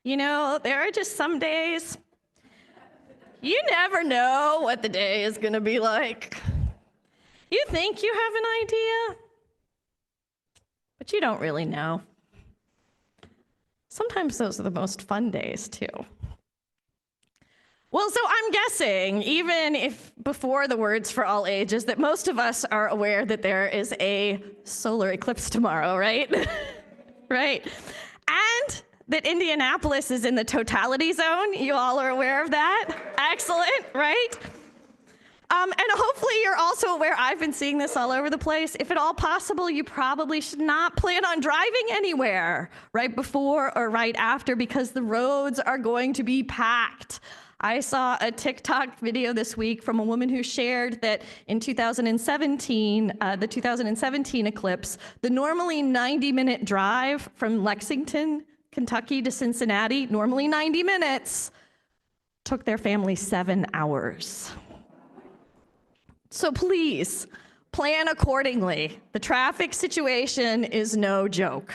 You know, there are just some days you never know what the day is going to be like. You think you have an idea, but you don't really know. Sometimes those are the most fun days, too. Well, so I'm guessing, even if before the words for all ages, that most of us are aware that there is a solar eclipse tomorrow, right? Right. And that Indianapolis is in the totality zone. You all are aware of that? Excellent, right? And hopefully you're also aware, I've been seeing this all over the place. If at all possible, you probably should not plan on driving anywhere right before or right after, because the roads are going to be packed. I saw a TikTok video this week from a woman who shared that in 2017, the 2017 eclipse, the normally 90-minute drive from Lexington, Kentucky to Cincinnati, normally 90 minutes, took their family 7 hours. So please, plan accordingly. The traffic situation is no joke.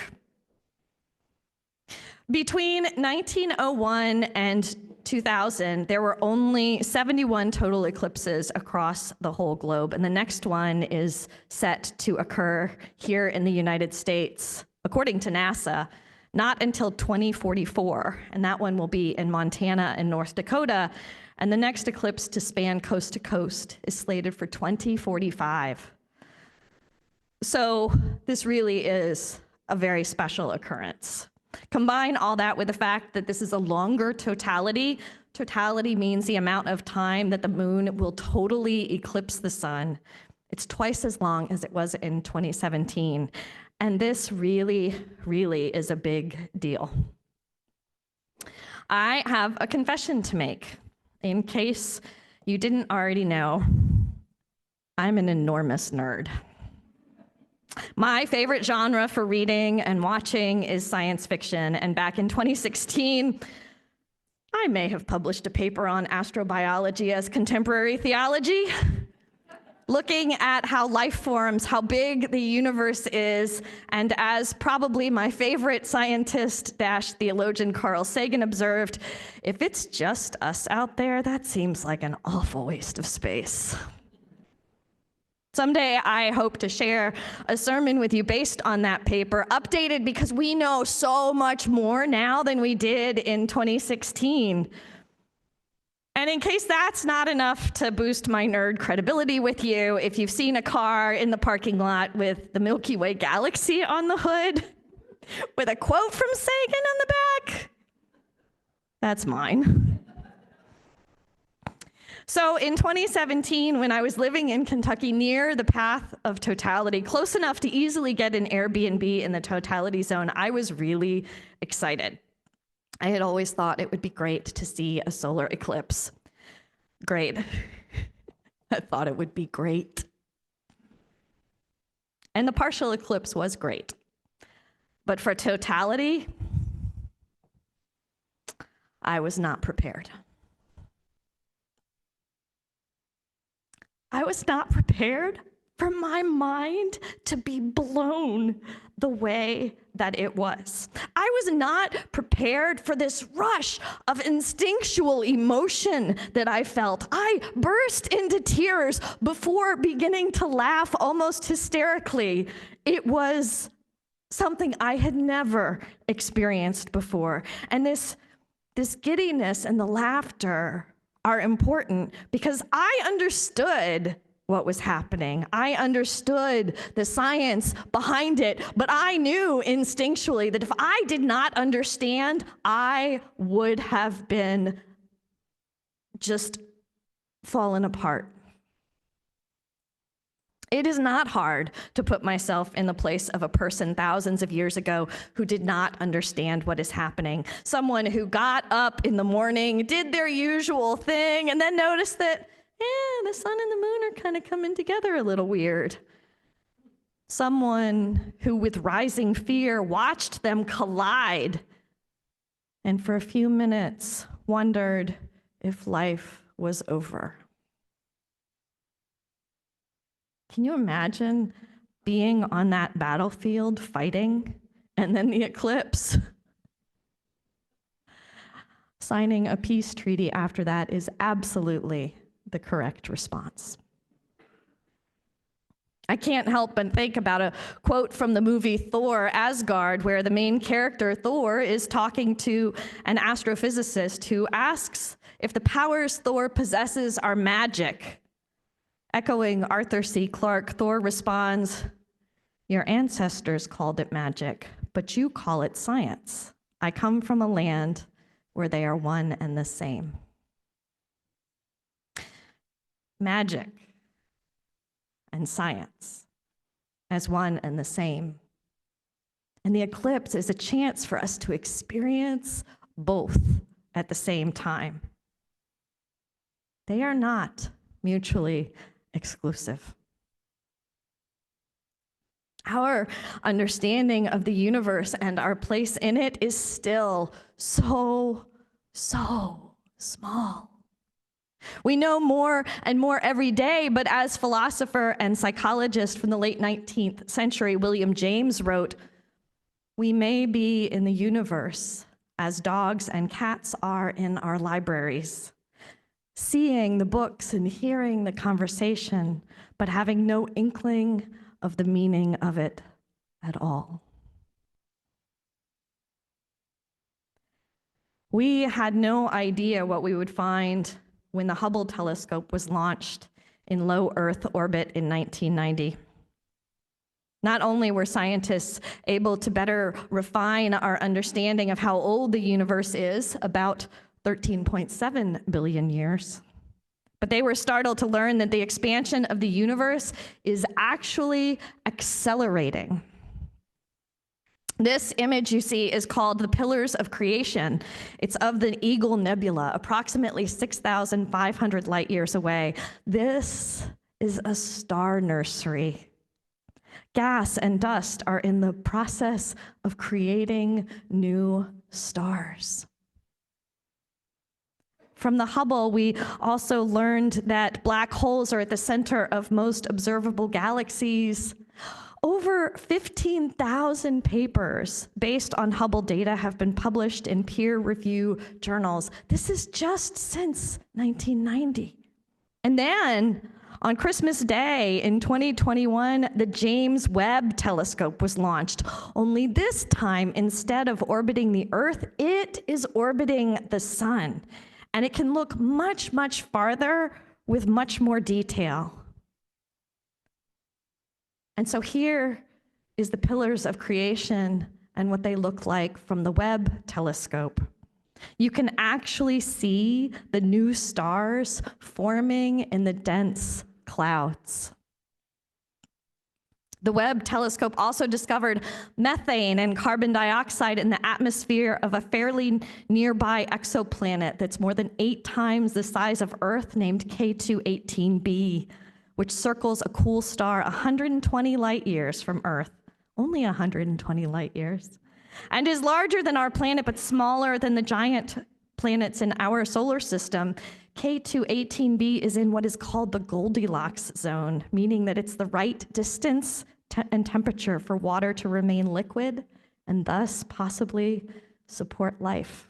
Between 1901 and 2000, there were only 71 total eclipses across the whole globe, and the next one is set to occur here in the United States, according to NASA, not until 2044, and that one will be in Montana and North Dakota, and the next eclipse to span coast to coast is slated for 2045. So this really is a very special occurrence. Combine all that with the fact that this is a longer totality. Totality means the amount of time that the moon will totally eclipse the sun. It's twice as long as it was in 2017. And this really, really is a big deal. I have a confession to make. In case you didn't already know, I'm an enormous nerd. My favorite genre for reading and watching is science fiction, and back in 2016, I may have published a paper on astrobiology as contemporary theology, looking at how life forms, how big the universe is, and as probably my favorite scientist-theologian Carl Sagan observed, if it's just us out there, that seems like an awful waste of space. Someday I hope to share a sermon with you based on that paper, updated because we know so much more now than we did in 2016. And in case that's not enough to boost my nerd credibility with you, if you've seen a car in the parking lot with the Milky Way galaxy on the hood, with a quote from Sagan on the back, that's mine. So in 2017, when I was living in Kentucky near the path of totality, close enough to easily get an Airbnb in the totality zone, I was really excited. I had always thought it would be great to see a solar eclipse. Great. I thought it would be great. And the partial eclipse was great. But for totality, I was not prepared. I was not prepared for my mind to be blown the way that it was. I was not prepared for this rush of instinctual emotion that I felt. I burst into tears before beginning to laugh almost hysterically. It was something I had never experienced before. And this giddiness and the laughter are important because I understood what was happening. I understood the science behind it, but I knew instinctually that if I did not understand, I would have been just fallen apart. It is not hard to put myself in the place of a person thousands of years ago who did not understand what is happening. Someone who got up in the morning, did their usual thing, and then noticed that, the sun and the moon are kind of coming together a little weird. Someone who, with rising fear, watched them collide, and for a few minutes wondered if life was over. Can you imagine being on that battlefield fighting and then the eclipse? Signing a peace treaty after that is absolutely the correct response. I can't help but think about a quote from the movie Thor: Asgard, where the main character, Thor, is talking to an astrophysicist who asks if the powers Thor possesses are magic. Echoing Arthur C. Clarke, Thor responds, "Your ancestors called it magic, but you call it science. I come from a land where they are one and the same." Magic and science as one and the same. And the eclipse is a chance for us to experience both at the same time. They are not mutually exclusive. Our understanding of the universe and our place in it is still so small. We know more and more every day, but as philosopher and psychologist from the late 19th century, William James wrote, "We may be in the universe as dogs and cats are in our libraries, seeing the books and hearing the conversation, but having no inkling of the meaning of it at all." We had no idea what we would find when the Hubble telescope was launched in low Earth orbit in 1990. Not only were scientists able to better refine our understanding of how old the universe is, about 13.7 billion years, but they were startled to learn that the expansion of the universe is actually accelerating. This image you see is called the Pillars of Creation. It's of the Eagle Nebula, approximately 6,500 light years away. This is a star nursery. Gas and dust are in the process of creating new stars. From the Hubble, we also learned that black holes are at the center of most observable galaxies. Over 15,000 papers based on Hubble data have been published in peer-reviewed journals. This is just since 1990. And then, on Christmas Day in 2021, the James Webb Telescope was launched. Only this time, instead of orbiting the Earth, it is orbiting the sun. And it can look much, much farther with much more detail. And so here is the Pillars of Creation and what they look like from the Webb telescope. You can actually see the new stars forming in the dense clouds. The Webb telescope also discovered methane and carbon dioxide in the atmosphere of a fairly nearby exoplanet that's more than 8 times the size of Earth, named K2-18b, which circles a cool star 120 light years from Earth, only 120 light years, and is larger than our planet but smaller than the giant planets in our solar system. K2-18b is in what is called the Goldilocks zone, meaning that it's the right distance and temperature for water to remain liquid and thus possibly support life.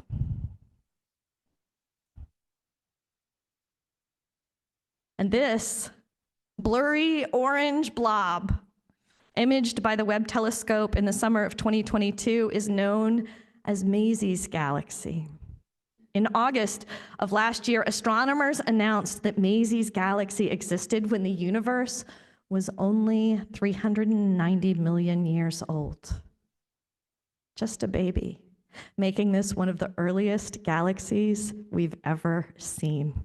And this blurry orange blob, imaged by the Webb telescope in the summer of 2022, is known as Maisie's galaxy. In August of last year, astronomers announced that Maisie's galaxy existed when the universe was only 390 million years old. Just a baby, making this one of the earliest galaxies we've ever seen.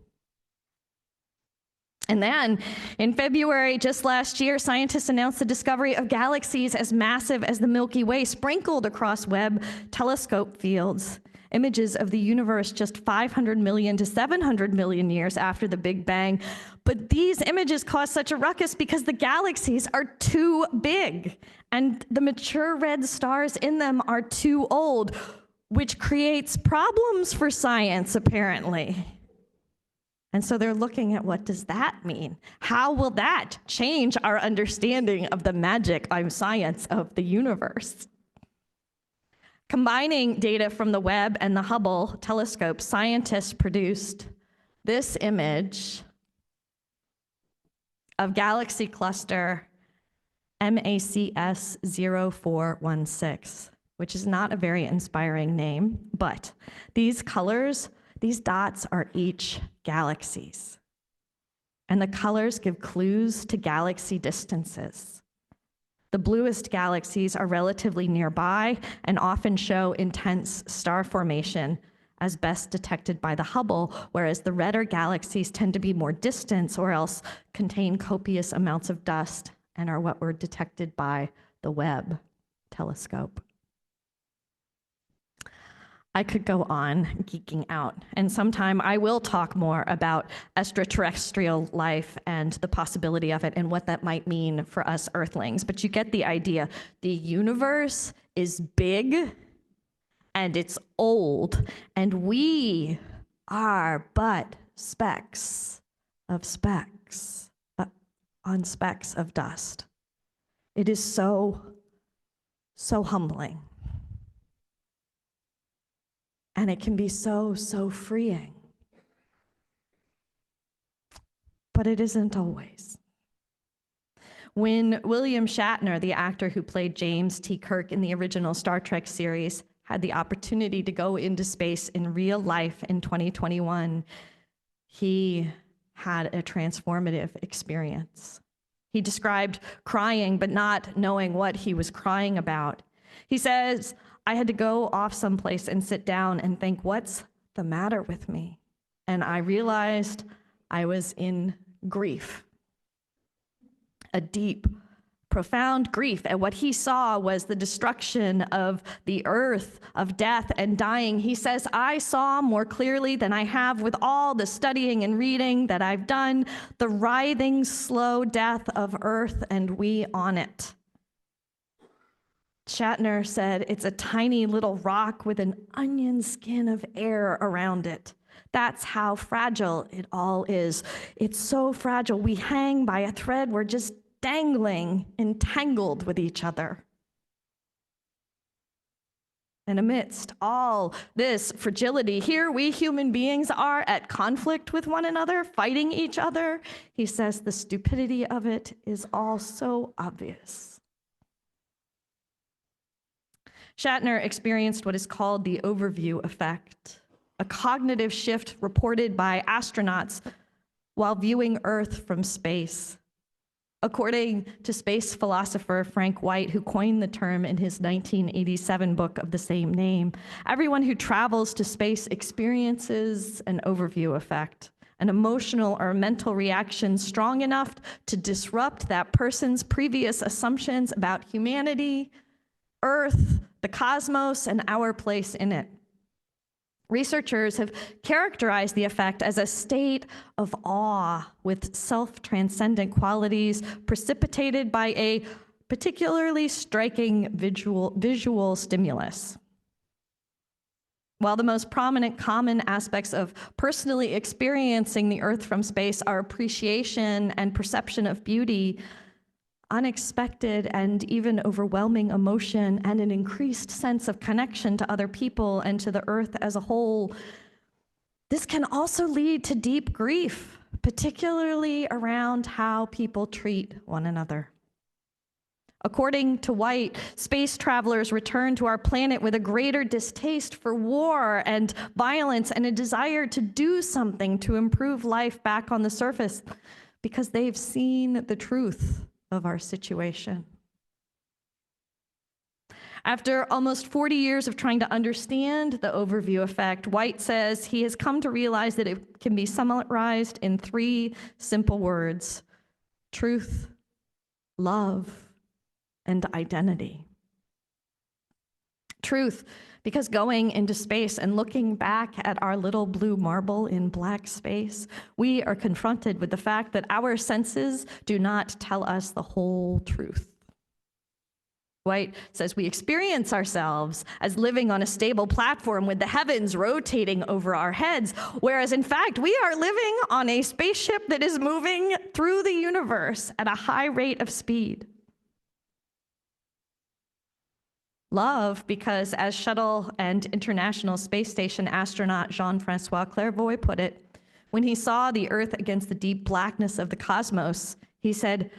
And then, in February, just last year, scientists announced the discovery of galaxies as massive as the Milky Way, sprinkled across Webb telescope fields. Images of the universe just 500 million to 700 million years after the Big Bang. But these images cause such a ruckus because the galaxies are too big, and the mature red stars in them are too old, which creates problems for science, apparently. And so they're looking at, what does that mean? How will that change our understanding of the magic, science of the universe? Combining data from the Webb and the Hubble telescope, scientists produced this image of galaxy cluster MACS 0416, which is not a very inspiring name, but these colors, these dots are each galaxies. And the colors give clues to galaxy distances. The bluest galaxies are relatively nearby and often show intense star formation as best detected by the Hubble, whereas the redder galaxies tend to be more distant or else contain copious amounts of dust and are what were detected by the Webb telescope. I could go on geeking out, and sometime I will talk more about extraterrestrial life and the possibility of it and what that might mean for us Earthlings, but you get the idea. The universe is big and it's old, and we are but specks of specks on specks of dust. It is so humbling. And it can be so freeing. But it isn't always. When William Shatner, the actor who played James T. Kirk in the original Star Trek series, had the opportunity to go into space in real life in 2021, he had a transformative experience. He described crying, but not knowing what he was crying about. He says, I had to go off someplace and sit down and think, what's the matter with me? And I realized I was in grief, a deep, profound grief. And what he saw was the destruction of the earth, of death and dying. He says, I saw more clearly than I have with all the studying and reading that I've done, the writhing, slow death of earth and we on it. Shatner said, it's a tiny little rock with an onion skin of air around it. That's how fragile it all is. It's so fragile. We hang by a thread. We're just dangling, entangled with each other. And amidst all this fragility, here we human beings are at conflict with one another, fighting each other. He says the stupidity of it is all so obvious. Shatner experienced what is called the overview effect, a cognitive shift reported by astronauts while viewing Earth from space. According to space philosopher Frank White, who coined the term in his 1987 book of the same name, everyone who travels to space experiences an overview effect, an emotional or mental reaction strong enough to disrupt that person's previous assumptions about humanity, Earth, the cosmos, and our place in it. Researchers have characterized the effect as a state of awe with self-transcendent qualities precipitated by a particularly striking visual stimulus. While the most prominent common aspects of personally experiencing the Earth from space are appreciation and perception of beauty, unexpected and even overwhelming emotion, and an increased sense of connection to other people and to the Earth as a whole. This can also lead to deep grief, particularly around how people treat one another. According to White, space travelers return to our planet with a greater distaste for war and violence and a desire to do something to improve life back on the surface because they've seen the truth of our situation. After almost 40 years of trying to understand the overview effect, White says he has come to realize that it can be summarized in 3 simple words: truth, love, and identity. Truth, because going into space and looking back at our little blue marble in black space, we are confronted with the fact that our senses do not tell us the whole truth. White says we experience ourselves as living on a stable platform with the heavens rotating over our heads, whereas in fact we are living on a spaceship that is moving through the universe at a high rate of speed. Love, because as Shuttle and International Space Station astronaut Jean-Francois Clairvoy put it, when he saw the Earth against the deep blackness of the cosmos, he said,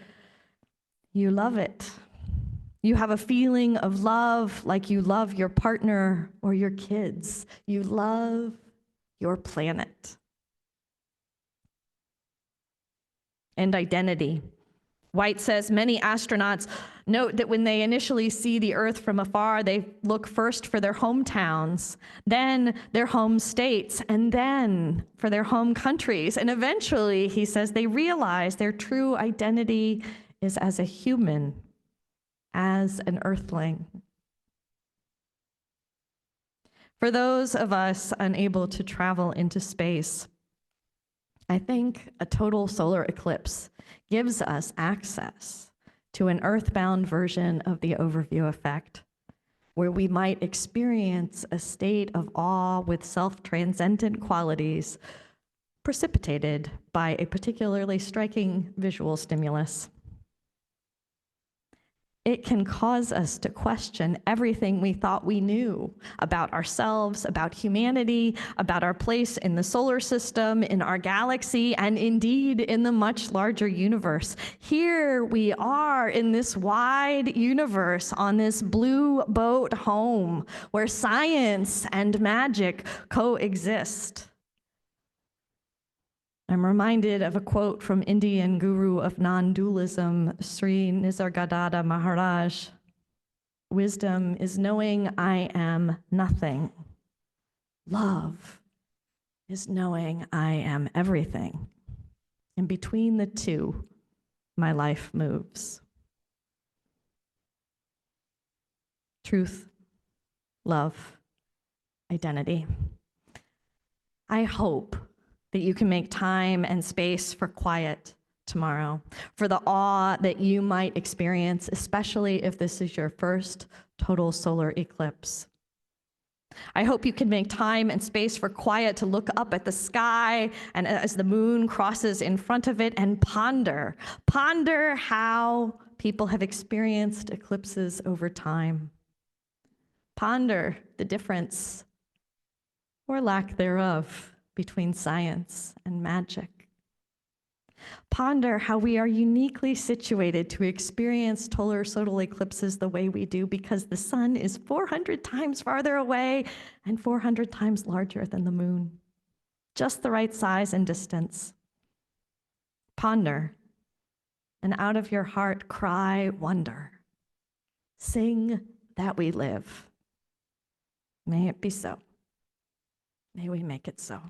"You love it. You have a feeling of love like you love your partner or your kids. You love your planet." And identity. White says many astronauts note that when they initially see the Earth from afar, they look first for their hometowns, then their home states, and then for their home countries. And eventually, he says, they realize their true identity is as a human, as an Earthling. For those of us unable to travel into space, I think a total solar eclipse gives us access to an earthbound version of the overview effect, where we might experience a state of awe with self-transcendent qualities precipitated by a particularly striking visual stimulus. It can cause us to question everything we thought we knew about ourselves, about humanity, about our place in the solar system, in our galaxy, and indeed in the much larger universe. Here we are in this wide universe on this blue boat home where science and magic coexist. I'm reminded of a quote from Indian guru of non-dualism, Sri Nisargadatta Maharaj. "Wisdom is knowing I am nothing. Love is knowing I am everything. And between the two, my life moves." Truth, love, identity. I hope that you can make time and space for quiet tomorrow, for the awe that you might experience, especially if this is your first total solar eclipse. I hope you can make time and space for quiet to look up at the sky and as the moon crosses in front of it and ponder how people have experienced eclipses over time. Ponder the difference or lack thereof between science and magic. Ponder how we are uniquely situated to experience total eclipses the way we do, because the sun is 400 times farther away and 400 times larger than the moon. Just the right size and distance. Ponder, and out of your heart cry wonder. Sing that we live. May it be so. May we make it so.